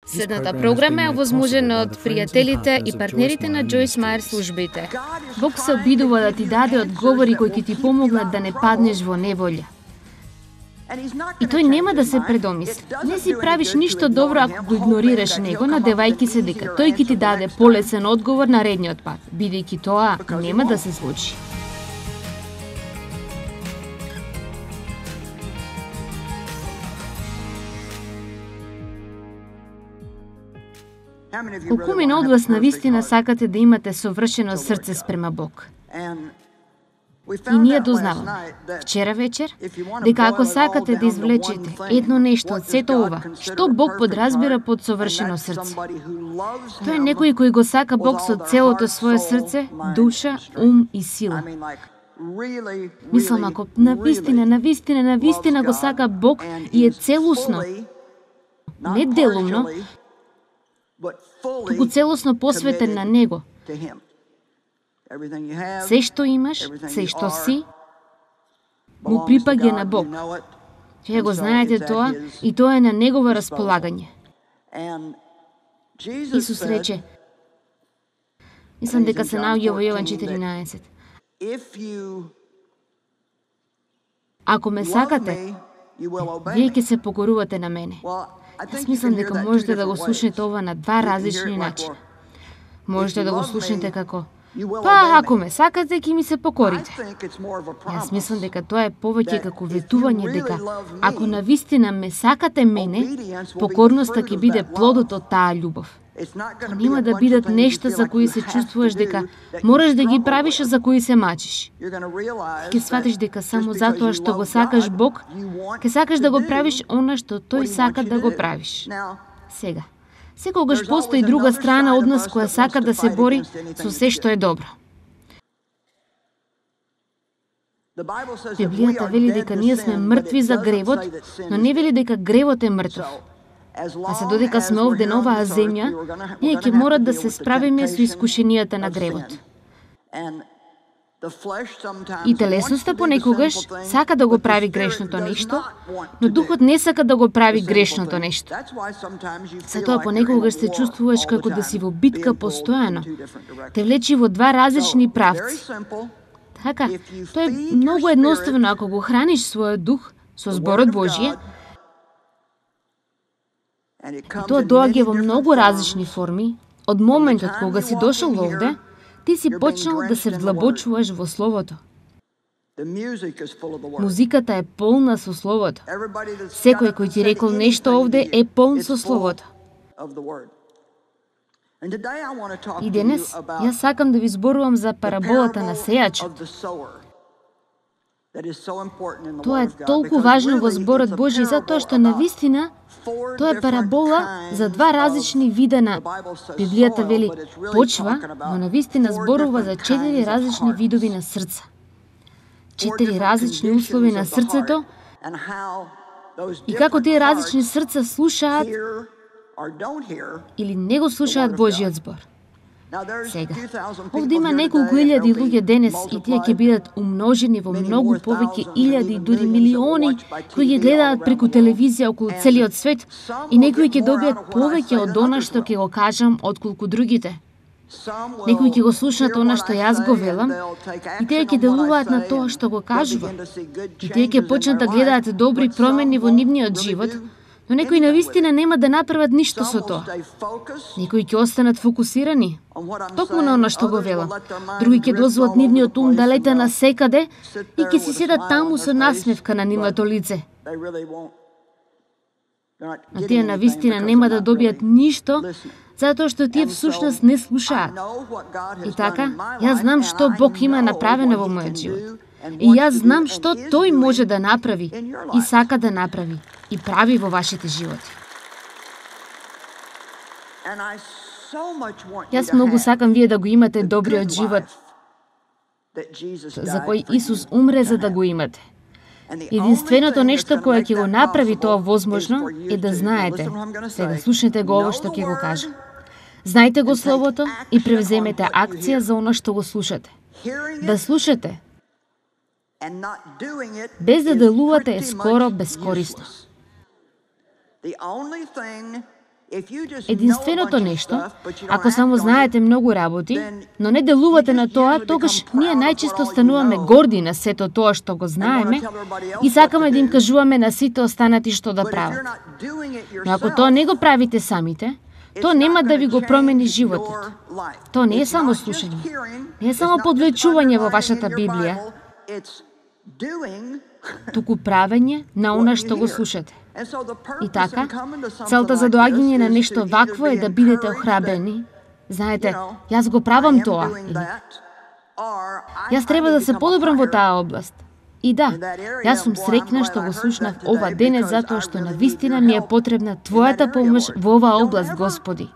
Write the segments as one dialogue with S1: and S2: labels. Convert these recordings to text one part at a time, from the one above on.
S1: Следната програма е овозможена од пријателите и партнерите на Джойс Мајер службите. Бог се обидува да ти даде одговори кои ќе ти помогнат да не паднеш во неволја. И тој нема да се предомисли. Не си правиш ништо добро ако го игнорираш него, надевајќи се дека тој ќе ти даде полесен одговор на редниот пат, бидејќи тоа нема да се случи. Колку мина од вас навистина сакате да имате совршено срце спрема Бог? И ние дознаваме, вчера вечер, дека ако сакате да извлечете едно нешто од сето ова, што Бог подразбира под совршено срце? Тоа е некој кој го сака Бог со целото свое срце, душа, ум и сила. Мислам, ако навистина го сака Бог и е целусно, не делумно, туку целосно посветен на Него. Се што имаш, се што си, му припаѓа на Бог. Вие го знаете тоа и тоа е на Негово располагање. Исус рече, мислам дека се наоѓа во Јован 14. Ако ме сакате, вие ќе се покорувате на мене. Јас мислам дека можете да го слушнете ова на два различни начина. Можете да го слушнете како ако ме сакате, ќе ми се покорите. Јас мислам дека тоа е повеќе како ветување дека ако навистина ме сакате мене, покорноста ќе биде плодот од таа љубов. Тоа нема да бидат нешта за кои се чувствуваш дека мораш да ги правиш, а за кои се мачиш. Ќе сватиш дека само затоа што го сакаш Бог, ќе сакаш да го правиш она што Тој сака да го правиш. Сега, секогаш постои друга страна од нас која сака да се бори со се што е добро. Библијата вели дека ние сме мртви за гревот, но не вели дека гревот е мртов. А се додека сме овде на оваа земја, ние ќе мора да се справиме со искушенијата на гревот. И телесноста понекогаш сака да го прави грешното нешто, но духот не сака да го прави грешното нешто. Затоа понекогаш се чувствуваш како да си во битка постојано. Те влечи во два различни правци. Така, тоа е многу едноставно ако го храниш својот дух со зборот Божие. И тоа доаѓа во многу различни форми. Од моментот кога си дошол овде, ти си почнал да се вдлабочуваш во Словото. Музиката е полна со Словото. Секој кој ти рекол нешто овде е полн со Словото. И денес, јас сакам да ви зборувам за параболата на сејачот. Тоа е толку важно во зборот Божи, затоа што навистина тоа е парабола за два различни вида на Библијата вели почва, но навистина зборува за 4 различни видови на срца. 4 различни услови на срцето и како тие различни срца слушаат или не го слушаат Божиот збор. Сега, овде има неколку илјади луѓе денес и тие ќе бидат умножени во многу повеќе илјади и дури милиони кои ги гледаат преку телевизија околу целиот свет и некои ќе добијат повеќе од она што ќе го кажам отколку другите. Некои ќе го слушнат она што јас го велам и тие ќе делуваат на тоа што го кажувам. И тие ќе почнат да гледаат добри промени во нивниот живот, но некои навистина нема да направат ништо со тоа. Некои ќе останат фокусирани, токму на оно што го велам. Други ќе дозволат нивниот ум да лета на секаде и ќе си седат таму со насмевка на нивното лице. А тие навистина нема да добијат ништо, затоа што тие всушност не слушаат. И така, јас знам што Бог има направено во мојот живот. И јас знам што Тој може да направи и сака да направи и прави во вашите животи. Јас многу сакам вие да го имате добриот живот за кој Исус умре за да го имате. Единственото нешто кое ќе го направи тоа возможно е да знаете. Сега слушнете го ово што ќе го кажам. Знајте го Словото и превземете акција за оно што го слушате. Да слушате без да делувате е скоро бескорисно. Единственото нешто, ако само знаете многу работи, но не делувате на тоа, тогаш ние најчесто стануваме горди на сето тоа што го знаеме и сакаме да им кажуваме на сите останати што да прават. Но ако тоа не го правите самите, тоа нема да ви го промени животот. Тоа не е само слушање, не е само подвлечување во вашата Библија, туку правење на она што го слушате. И така, целта за доаѓање на нешто вакво е да бидете охрабрени. Знаете, јас го правам тоа. Јас треба да се подобрам во таа област. И да, јас сум среќна што го слушнав ова денес затоа што навистина ми е потребна Твојата помош во оваа област, Господи.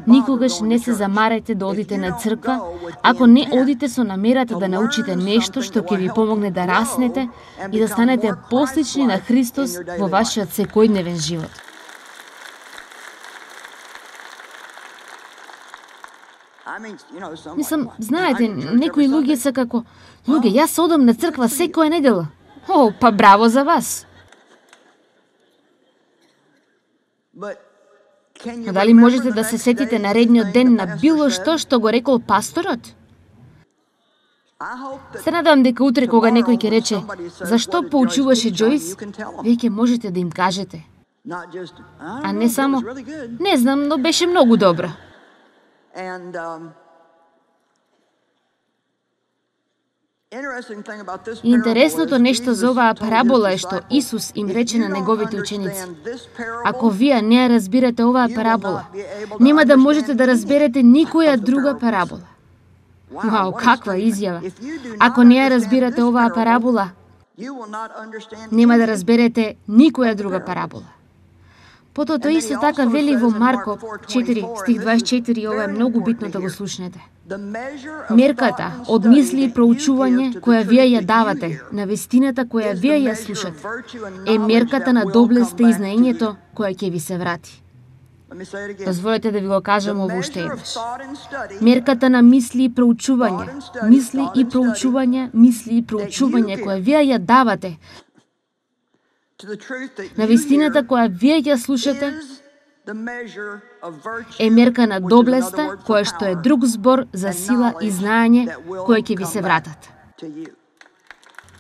S1: Никогаш не се замарајте да одите на црква, ако не одите со намерата да научите нешто што ќе ви помогне да раснете и да станете послични на Христос во вашиот секојдневен живот. Мислам, знаете, некои луѓе се како: луѓе, јас одам на црква секоја недела. О, па браво за вас! Но дали можете да се сетите наредниот ден на било што го рекол пасторот? Се надам дека утре кога некој ќе рече: зашто поучуваше Џојс, вие ќе можете да им кажете. А не само: не знам, но беше многу добро. Интересното нешто за оваа парабола е што Исус им рече на неговите ученици: ако вие не ја разбирате оваа парабола, нема да можете да разберете никоја друга парабола. Вау, каква изјава! Ако не ја разбирате оваа парабола, нема да разберете никоја друга парабола. Потоа тој исто така вели во Марко 4, стих 24, ова е многу битно да го слушнете. Мерката од мисли и проучување која вие ја давате, на вестината која вие ја слушате, е мерката на доблеста и знаењето која ќе ви се врати. Дозволете да ви го кажам ово уште еднаш. Мерката на мисли и проучување, мисли и проучување која вие ја давате, на вистината која вие ја слушате, е мерка на доблеста, која што е друг збор за сила и знаење кој ќе ви се вратат.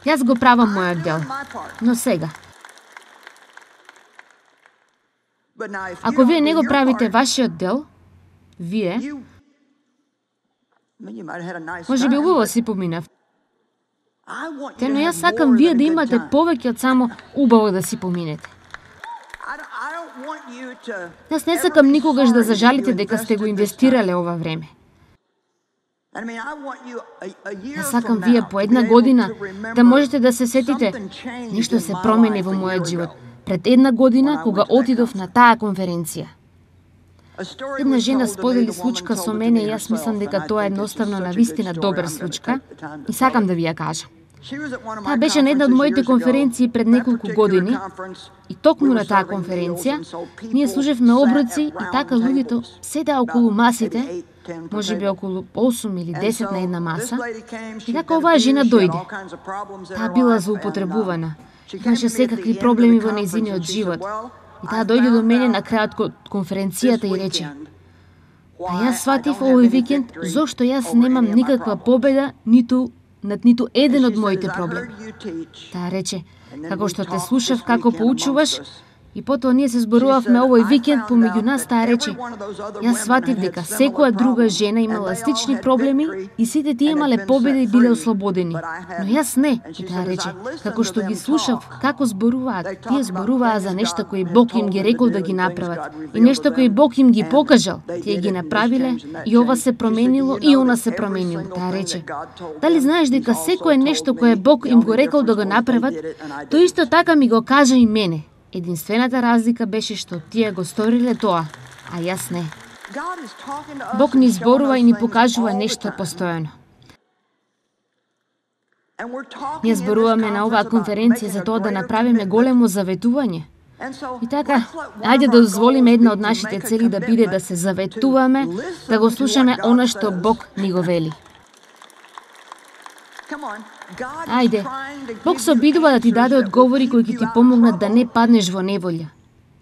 S1: Јас го правам мојот дел, но сега, ако вие не го правите вашиот дел, вие, може би убаво си поминав, но јас сакам вие да имате повеќе од само убаво да си поминете. Јас не сакам никогаш да зажалите дека сте го инвестирале ова време. Јас сакам вие по една година да можете да се сетите: нешто се промени во мојот живот. Пред една година, кога отидов на таа конференција. Една жена сподели случка со мене и јас мислам дека тоа е едноставно навистина добра случка и сакам да ви ја кажам. Таа беше на една од моите конференции пред неколку години и токму на таа конференција ние служевме оброци и така луѓето седеа околу масите, може би околу 8 или 10 на една маса, и така оваа жена дојде. Таа била злоупотребувана, имаше секакви проблеми во нејзиниот живот. И таа дојде до мене на крајот од конференцијата и рече: па јас сватив овој викенд зошто јас немам никаква победа над ниту еден од моите проблеми. Таа рече: како што те слушав како поучуваш, и потоа ние се зборувавме овој викенд помеѓу нас, таа рече: јас сватив дека секоја друга жена имала слични проблеми и сите тие имале победа и биле ослободени. Но јас не. И таа рече: како што ги слушав како зборуваат, тие зборуваа за нешта кои Бог им ги рекол да ги направат и нешта кои Бог им ги покажал. Тие ги направиле и ова се променило и она се променило. Таа рече: дали знаеш дека секое нешто кое Бог им го рекол да го направат, тој исто така ми го кажа и мене. Единствената разлика беше што тие го сториле тоа, а јас не. Бог ни зборува и ни покажува нешто постојано. Ние зборуваме на оваа конференција за тоа да направиме големо заветување. И така, ајде да дозволиме една од нашите цели да биде да се заветуваме, да го слушаме она што Бог ни го вели. Ајде, Бог се обидува да ти даде одговори кои ќе ти помогнат да не паднеш во неволја.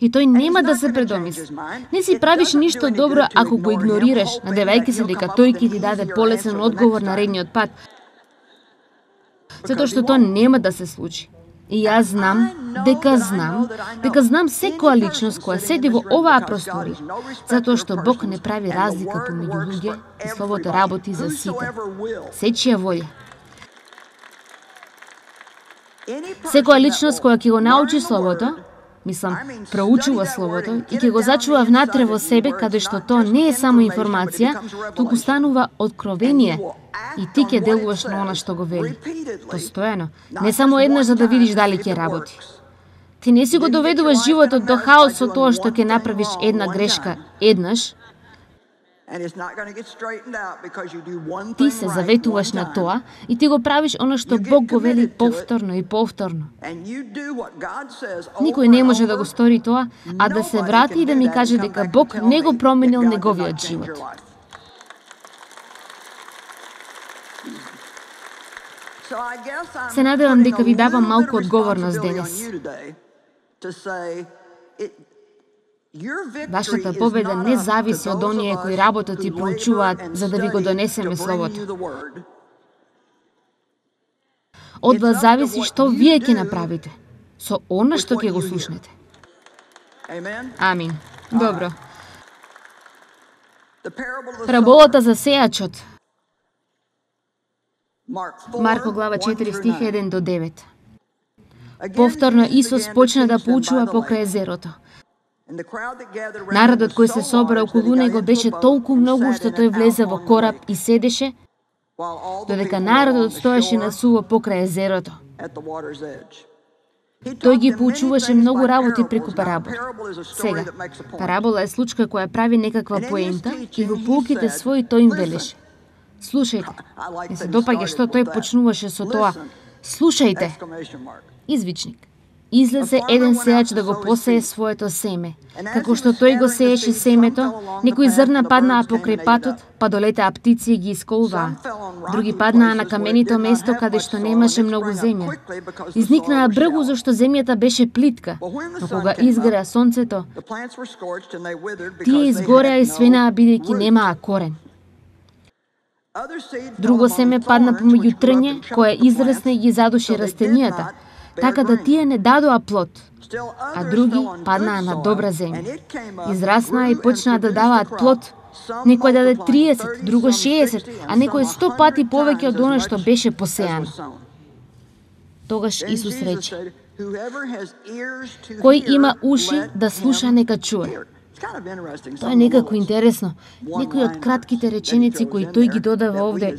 S1: и тој нема да се предомисли. Не си правиш ништо добро ако го игнорираш, надевајќи се дека тој ќе ти даде полесен одговор на редниот пат. Затоа што тоа нема да се случи. И јас знам секоја личност која седи во оваа просторија, затоа што Бог не прави разлика помеѓу луѓе и Словото работи за сите. Сечија волја. Секоја личност која ќе го научи Словото, проучува Словото и ќе го зачува внатре во себе, каде што тоа не е само информација, туку станува откровение и ти ќе делуваш на она што го вели. Постојано, не само еднаш за да видиш дали ќе работи. Ти не си го доведуваш животот до хаос со тоа што ќе направиш една грешка еднаш. Ти се заветуваш на тоа и ти го правиш оно што Бог го вели повторно и повторно. Никој не може да го стори тоа, а да се врати и да ми каже дека Бог не го променил неговиот живот. Се надевам дека ви давам малку одговорност денес. Вашата победа не зависи од оние кои работат и проучуваат за да ви го донесеме Словото. Од вас зависи што вие ќе направите со она што ќе го слушнете. Амин. Добро. Параболата за сејачот. Марко глава 4 стих 1 до 9. Повторно Исус почна да поучува покрај езерото. Народот кој се собра околу него беше толку многу што тој влезе во кораб и седеше, додека народот стоеше на суво покрај езерото. Тој ги поучуваше многу работи преку парабола. Сега, парабола е случка која прави некаква поента и во поуките своји тој им велеше: слушајте. Не се допаѓа што тој почнуваше со тоа: слушајте! Извичник. Излезе еден сејач да го посее своето семе. Како што тој го сееше семето, некои зрна паднаа покрај патот, па долетаа птици и ги исколваа. Други паднаа на каменито место каде што немаше многу земја. Изникнаа бргу зашто земјата беше плитка, но кога изгреа сонцето, тие изгореа и свенаа бидејќи немаа корен. Друго семе падна помеѓу трње, кое израсна и ги задуши растенијата, така да тие не дадоа плод, а други паднаа на добра земја. Израснаа и почнаа да даваат плод. Некој даде 30, друго 60, а некој 100 пати повеќе од она што беше посејано. Тогаш Исус рече: кој има уши да слуша, нека чуе. Тоа е некако интересно. Некои од кратките реченици кои тој ги додава овде,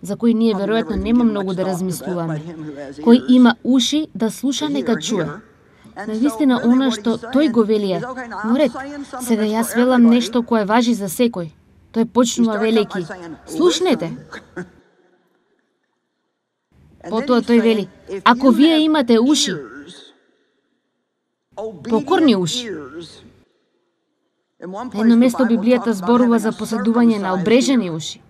S1: за кои ние веројатно нема многу да размислуваме. Кој има уши да слуша, нека чуе. Навистина она што тој го велие. Но ред, сега јас велам нешто кое важи за секој. Тој почнува велејќи: слушнете. Потоа тој вели: ако вие имате уши, покорни уши. На едно место Библијата зборува за поседување на обрежени уши.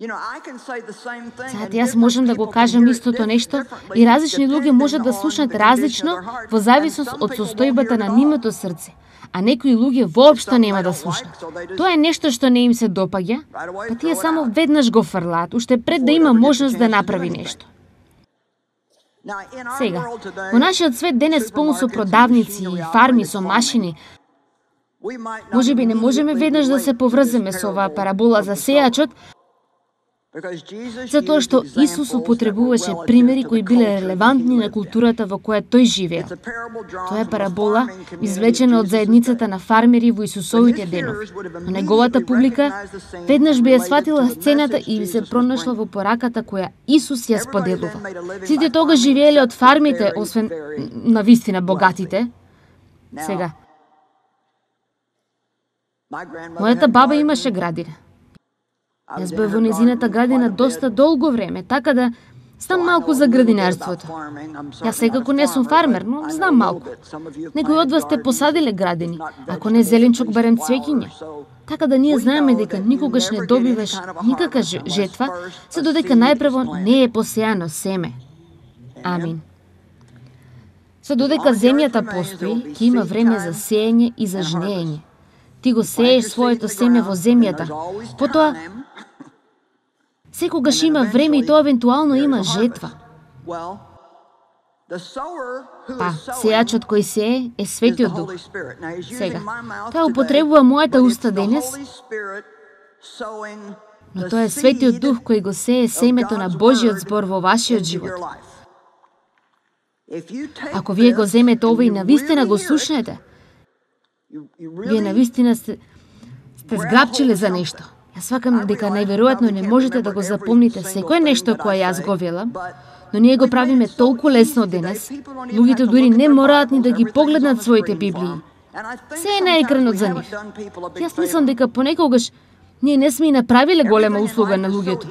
S1: Сега јас можам да го кажам истото нешто и различни луѓе можат да слушнат различно во зависност од состојбата на нивното срце, а некои луѓе воопшто нема да слушнат. Тоа е нешто што не им се допаѓа, па тие само веднаш го фрлаат, уште пред да има можност да направи нешто. Сега, во нашиот свет денес полно со продавници и фарми со машини, можеби не можеме веднаш да се поврземе со оваа парабола за сејачот, затоа што Исус употребуваше примери кои биле релевантни на културата во која тој живеел. Тоа е парабола извлечена од заедницата на фармери во Исусовите денови. Но неговата публика веднаш би ја сватила сцената и би се пронашла во пораката која Исус ја споделува. Сите тогаш живееле од фармите, освен навистина богатите. Сега, мојата баба имаше градина. Јас бев во незината градина доста долго време, така да знам малку за градинарството. Јас секако не сум фармер, но знам малку. Некои од вас сте посадиле градини, ако не зеленчук, барем цвеќиња. Така да ние знаеме дека никогаш не добиваш никака жетва, се додека најпрво не е посејано семе. Амин. За додека земјата постои, ќе има време за сеење и за жнеење. Ти го сееш своето семе во земјата. Потоа, секогаш има време и тоа евентуално има жетва. Па, сејачот кој сее е Светиот Дух. Сега, тој употребува мојата уста денес, но тоа е Светиот Дух кој го сее семето на Божиот збор во вашиот живот. Ако вие го земете ова и навистина го слушнете, вие навистина сте зграбчиле за нешто. Јас свакам дека најверојатно не можете да го запомните секое нешто кое јас го велам, но ние го правиме толку лесно денес, луѓето дури не мораат ни да ги погледнат своите Библии. Се е на екранот за нив. Јас мислам дека понекогаш ние не сме и направиле голема услуга на луѓето.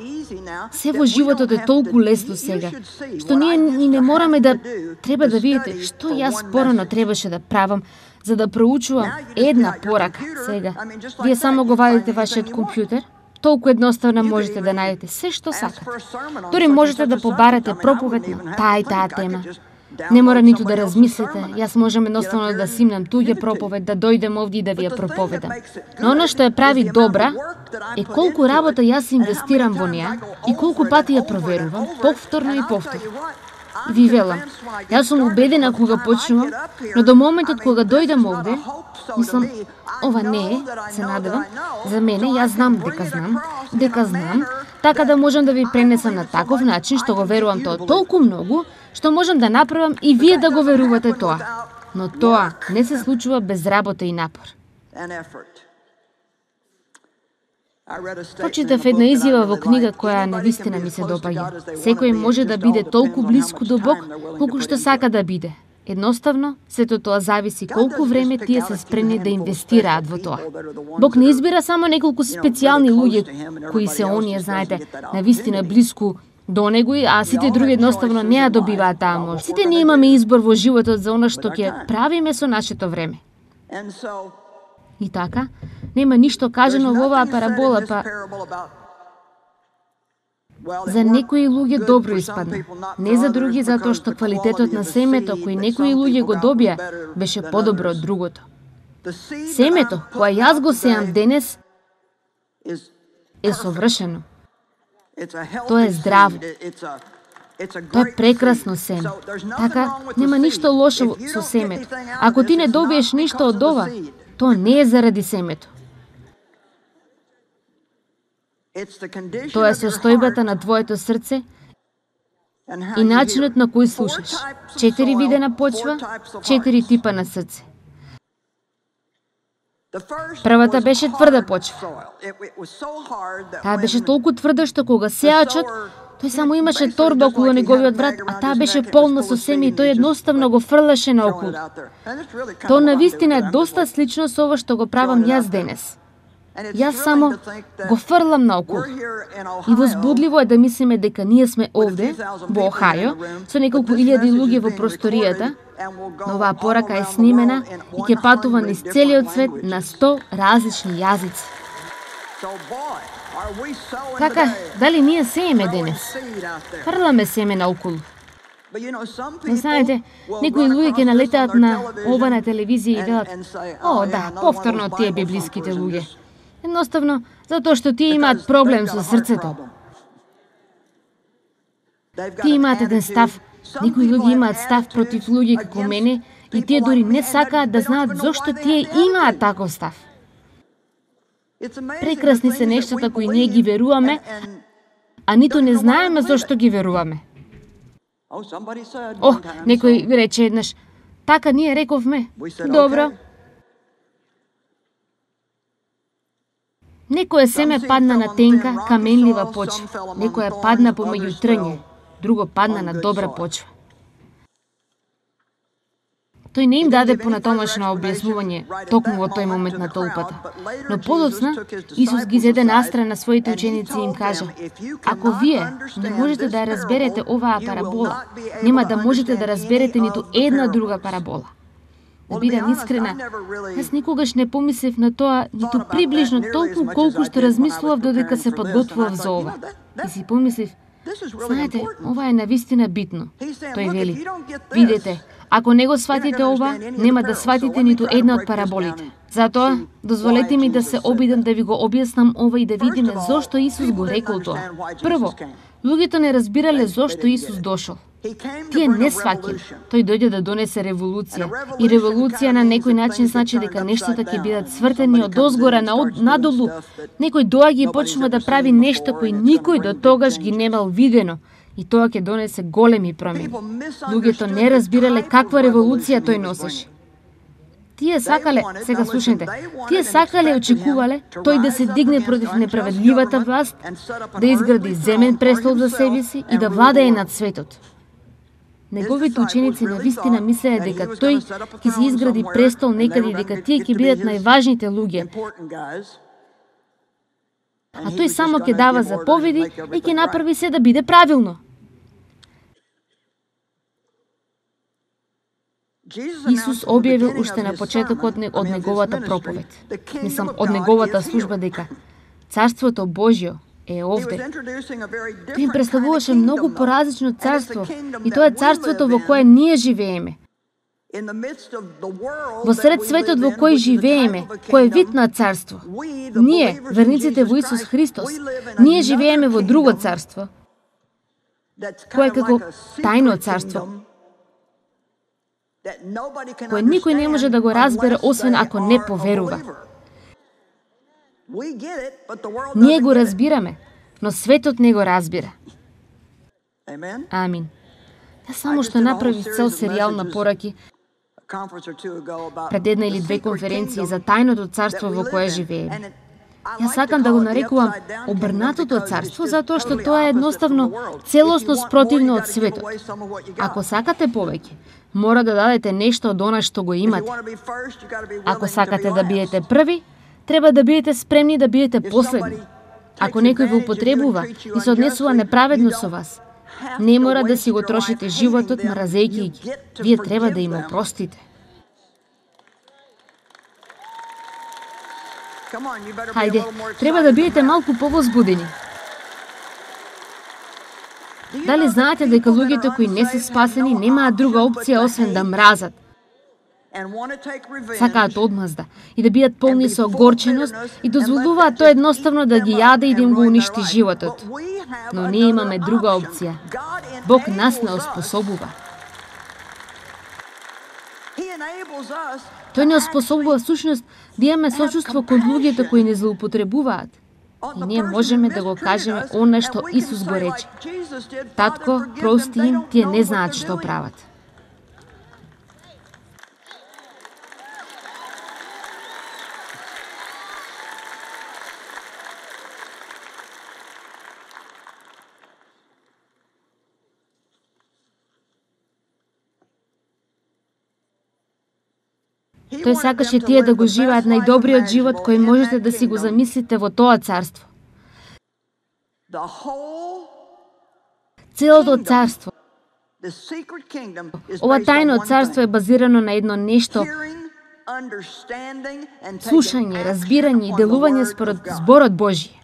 S1: Се во животот е толку лесно сега, што ние ни не мораме да... Треба да видите што јас порано требаше да правам, за да проучувам една порака сега. Вие само го вадите вашиот компјутер, толку едноставно можете да најдете се што сакате. Дори можете да побарате проповед на таа и таа тема. Не мора ниту да размислите, јас можам едноставно да симнам туѓа проповед, да дојдем овде и да ви ја проповедам. Но она што ја прави добра е колку работа јас инвестирам во неа и колку пати ја проверувам, повторно и повторно. Ви велам, јас сум убедена кога почнувам, но до моментот кога дојдам овде, мислам, ова не е, се надевам, за мене, јас знам, дека знам, така да можам да ви пренесам на таков начин, што го верувам тоа толку многу, што можам да направам и вие да го верувате тоа. Но тоа не се случува без работа и напор. Прочитав една изјава во книга која навистина ми се допаѓа. Секој може да биде толку блиску до Бог, колку што сака да биде. Едноставно, сето тоа зависи колку време тие се спремни да инвестираат во тоа. Бог не избира само неколку специјални луѓе, кои се оние, знаете, навистина блиску до него, а сите други едноставно не ја добиваат таа можност. Сите ние имаме избор во животот за она што ќе правиме со нашето време. И така, нема ништо кажано во оваа парабола, па за некои луѓе добро испадна, не за други затоа што квалитетот на семето кој некои луѓе го добија беше подобро од другото. Семето кое јас го сеам денес е совршено. Тоа е здраво. Тоа е прекрасно семе. Така, нема ништо лошо со семето. Ако ти не добиеш ништо од ова, тоа не е заради семето. Тоа е состојбата на твоето срце и начинот на кој слушаш. 4 вида почва, 4 типа на срце. Првата беше тврда почва. Таа беше толку тврда што кога сејачот, тој само имаше торба околу неговиот врат, а таа беше полна со семе и тој едноставно го фрлаше наоколу. Тоа навистина е доста слично со ова што го правам јас денес. Јас само го фрлам наоколу. И возбудливо е да мислиме дека ние сме овде, во Охајо, со неколку илјади луѓе во просторијата, но оваа порака е снимена и ќе патува низ целиот свет на 100 различни јазици. Така, дали ние сееме денес? Фрламе семе наоколу. Но знаете, некои луѓе ќе налетаат на ова на телевизија и велат: "О, да, повторно тие библиските луѓе." Едноставно, затоа што тие имаат проблем со срцето. Тие имаат еден став. Некои луѓе имаат став против луѓе како мене и тие дури не сакаат да знаат зошто тие имаат таков став. Прекрасни се нештата кои ние ги веруваме, а ниту не знаеме зошто ги веруваме. Некој рече еднаш: "Така ние рековме." Добро. Некоја семе падна на тенка, каменлива почва, некоја падна помеѓу трње, друго падна на добра почва. Тој не им даде понатомашно објаснување токму во тој момент на толпата. Но подоцна, Исус ги зеде настрана своите ученици и им кажа: "Ако вие не можете да разберете оваа парабола, нема да можете да разберете ниту една друга парабола." Да бидам искрена, јас никогаш не помислев на тоа ниту приближно толку колку што размислував додека се подготвував за ова. И си помислив: знаете, ова е навистина битно. Тој вели: "Видете, Ако не го сватите ова, нема да сватите ниту една од параболите. Затоа, дозволете ми да се обидам да ви го објаснам ова и да видиме зошто Исус го рекол тоа. Прво, луѓето не разбирале зошто Исус дошол. Тие не сваќале. Тој дојде да донесе револуција. И револуција на некој начин значи дека нештата ќе бидат свртени од озгора надолу. Некој доаѓа и почнува да прави нешта кои никој до тогаш ги немал видено. И тоа ќе донесе големи промени. Луѓето не разбирале каква револуција тој носеше. Тие сакале, сега слушајте, тие сакале и очекувале тој да се дигне против неправедливата власт, да изгради земен престол за себе си и да владее над светот. Неговите ученици навистина мислеа дека тој ќе се изгради престол некаде и дека тие ќе бидат најважните луѓе. А тој само ќе дава заповеди и ќе направи се да биде правилно. Исус објавил уште на почетокот од неговата проповед, од неговата служба дека Царството Божјо е овде. Тој им представуваше многу поразлично царство и тоа е царството во кое ние живееме. Во сред светот во кој живееме, кој е вид на царство. Ние, верниците во Исус Христос, ние живееме во друго царство, кое е како тајно царство, кое никој не може да го разбере, освен ако не поверува. Ние го разбираме, но светот не го разбира. Амин. Ја само што направив цел серијал на пораки пред една или две конференции за тајното царство во кое живееме. Јас сакам да го нарекувам обрнатото царство, затоа што тоа е едноставно целосно спротивно од светот. Ако сакате повеќе, мора да дадете нешто од она што го имате. Ако сакате да бидете први, треба да бидете спремни да бидете последни. Ако некој ве употребува и се однесува неправедно со вас, не мора да си го трошите животот мразејќи ги. Вие треба да им опростите. Хајде, треба да бидете малку повозбудени. Дали знаете дека луѓето кои не се спасени немаат друга опција освен да мразат? Сакаат одмазда и да бидат полни со огорченост и дозволуваат тоа едноставно да ги јаде и да им го уништи животот. Но ние имаме друга опција. Бог нас не оспособува. Тој не оспособува всушност да имаме сочувство кон луѓето кои не злоупотребуваат. И ние можеме да го кажеме она што Исус го рече. Татко, прости им, тие не знаат што прават. Тој сакаше тие да го живеат најдобриот живот кој можете да си го замислите во тоа царство. Целото царство. Ова тајно царство е базирано на едно нешто: слушање, разбирање и делување според зборот Божји.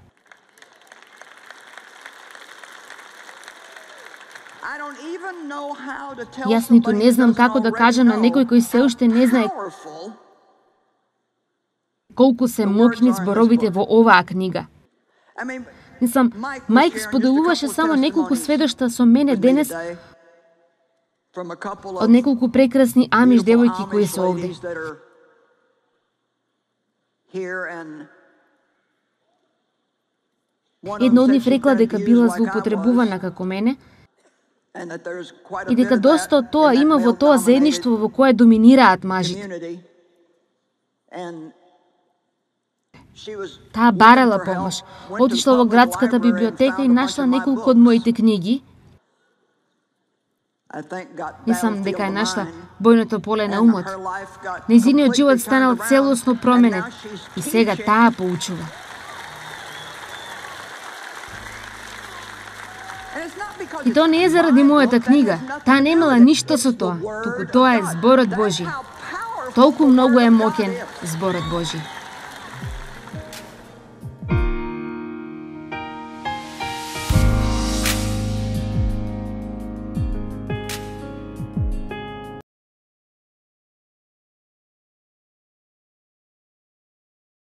S1: Јас ниту не знам како да кажам на некој кој се уште не знае колку се мокни зборовите во оваа книга. Мислам, Мајк споделуваше само неколку сведошта со мене денес од неколку прекрасни амиш девојки кои се овде. Една од нив рекла дека била злоупотребувана како мене и дека доста од тоа има во тоа заедништво во кое доминираат мажите. Таа барала помош, отишла во градската библиотека и нашла неколку од моите книги. Мислам дека е нашла бојното поле на умот. Нејзиниот живот станал целосно променет и сега таа поучува. И тоа не е заради мојата книга. Таа немала ништо со тоа, туку тоа е зборот Божји. Толку многу е моќен зборот Божји.